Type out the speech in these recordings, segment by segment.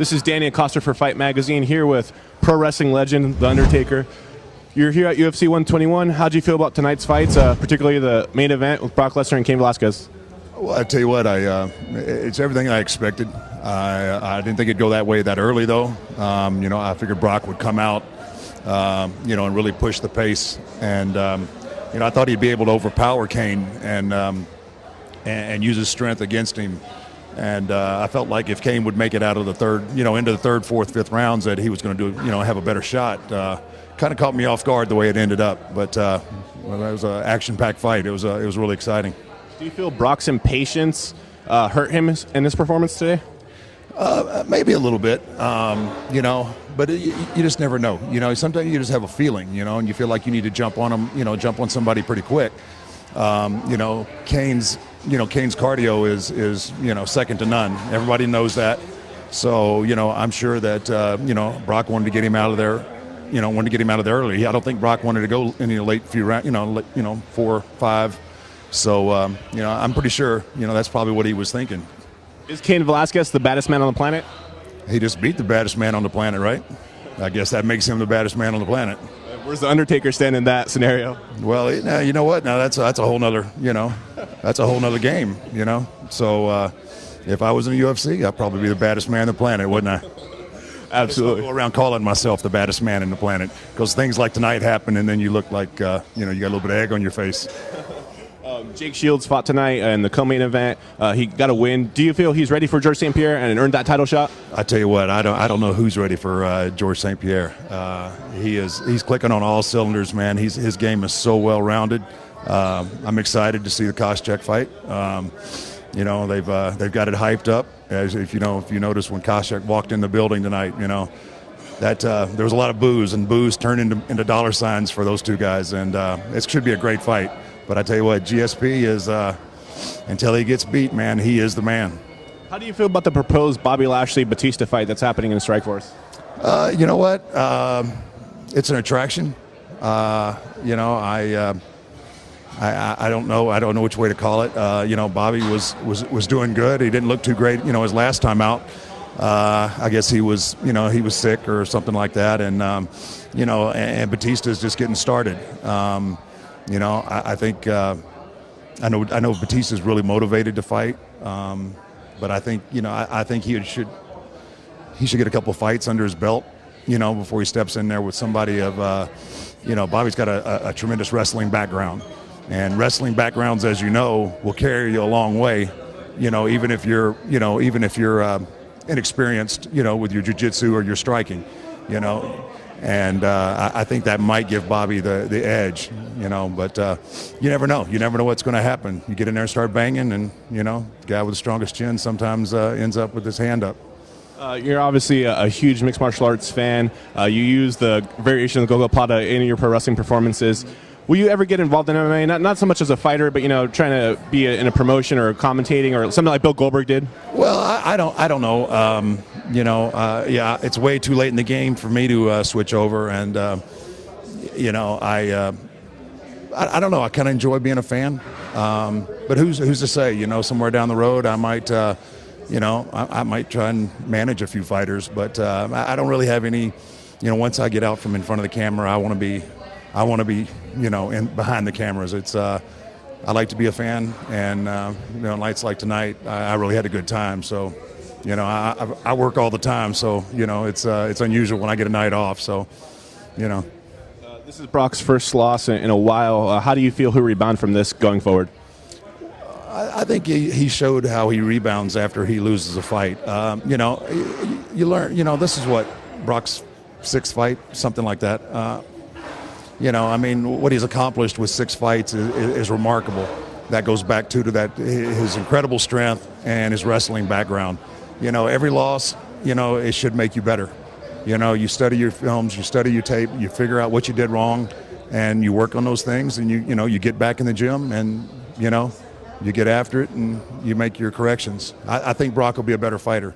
This is Danny Acosta for Fight Magazine here with pro wrestling legend, The Undertaker. You're here at UFC 121. How'd you feel about tonight's fights, particularly the main event with Brock Lesnar and Cain Velasquez? Well, I tell you what, it's everything I expected. I didn't think it'd go that way that early, though. I figured Brock would come out, and really push the pace. And, I thought he'd be able to overpower Cain and use his strength against him. And I felt like if Cain would make it out of the third, into the third, fourth, fifth rounds, that he was going to have a better shot. Kind of caught me off guard the way it ended up, but it was an action-packed fight. It was really exciting. Do you feel Brock's impatience hurt him in this performance today? Maybe a little bit, but you just never know. Sometimes you just have a feeling, and you feel like you need to jump on him, jump on somebody pretty quick. Cain's cardio is second to none. Everybody knows that. So, I'm sure that, Brock wanted to get him out of there, early. I don't think Brock wanted to go in the late few rounds, 4, 5. So, I'm pretty sure, that's probably what he was thinking. Is Cain Velasquez the baddest man on the planet? He just beat the baddest man on the planet, right? I guess that makes him the baddest man on the planet. Where's the Undertaker stand in that scenario? Well, you know what? Now that's a whole nother, that's a whole nother game, So if I was in the UFC, I'd probably be the baddest man on the planet, wouldn't I? Absolutely. I go around calling myself the baddest man on the planet because things like tonight happen, and then you look like you got a little bit of egg on your face. Jake Shields fought tonight in the co-main event. He got a win. Do you feel he's ready for George St. Pierre and earned that title shot? I tell you what, I don't know who's ready for George St. Pierre. He's clicking on all cylinders, man. His game is so well rounded. I'm excited to see the Koscheck fight. They've got it hyped up. As if you notice when Koscheck walked in the building tonight, that there was a lot of boos turned into dollar signs for those two guys, and it should be a great fight. But I tell you what, GSP is, until he gets beat, man, he is the man. How do you feel about the proposed Bobby Lashley-Batista fight that's happening in Strikeforce? You know what? It's an attraction. I don't know. I don't know which way to call it. Bobby was doing good. He didn't look too great, his last time out. I guess he was sick or something like that. And, and Batista's just getting started. I think I know Batista's really motivated to fight, but I think I think he should get a couple fights under his belt, before he steps in there with somebody of Bobby's got a tremendous wrestling background, and wrestling backgrounds, as you know, will carry you a long way, even if you're inexperienced, with your jiu-jitsu or your striking, And I think that might give Bobby the edge, but you never know. You never know what's going to happen. You get in there and start banging, and, the guy with the strongest chin sometimes ends up with his hand up. You're obviously a huge mixed martial arts fan. You use the variation of the Gogopada in your pro wrestling performances. Will you ever get involved in MMA? Not so much as a fighter, but trying to be in a promotion or commentating or something like Bill Goldberg did. Well, I don't know. It's way too late in the game for me to switch over, and I don't know. I kind of enjoy being a fan, but who's to say? Somewhere down the road, I might, I might try and manage a few fighters, but I don't really have any. Once I get out from in front of the camera, I want to be, in behind the cameras. It's I like to be a fan, and nights like tonight, I really had a good time. So, I work all the time, so it's unusual when I get a night off. So, This is Brock's first loss in a while. How do you feel he'll rebound from this going forward? I think he showed how he rebounds after he loses a fight. You learn. This is what Brock's sixth fight, something like that. What he's accomplished with 6 fights is remarkable. That goes back to that his incredible strength and his wrestling background. Every loss, it should make you better. You study your films, you study your tape, you figure out what you did wrong, and you work on those things, and you get back in the gym, and you get after it, and you make your corrections. I think Brock will be a better fighter.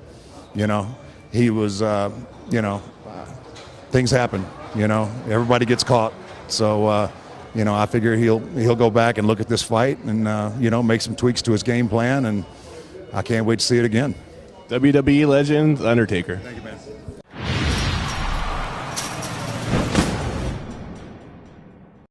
He was, things happen. Everybody gets caught. So, I figure he'll go back and look at this fight and, make some tweaks to his game plan, and I can't wait to see it again. WWE legend, Undertaker. Thank you, man.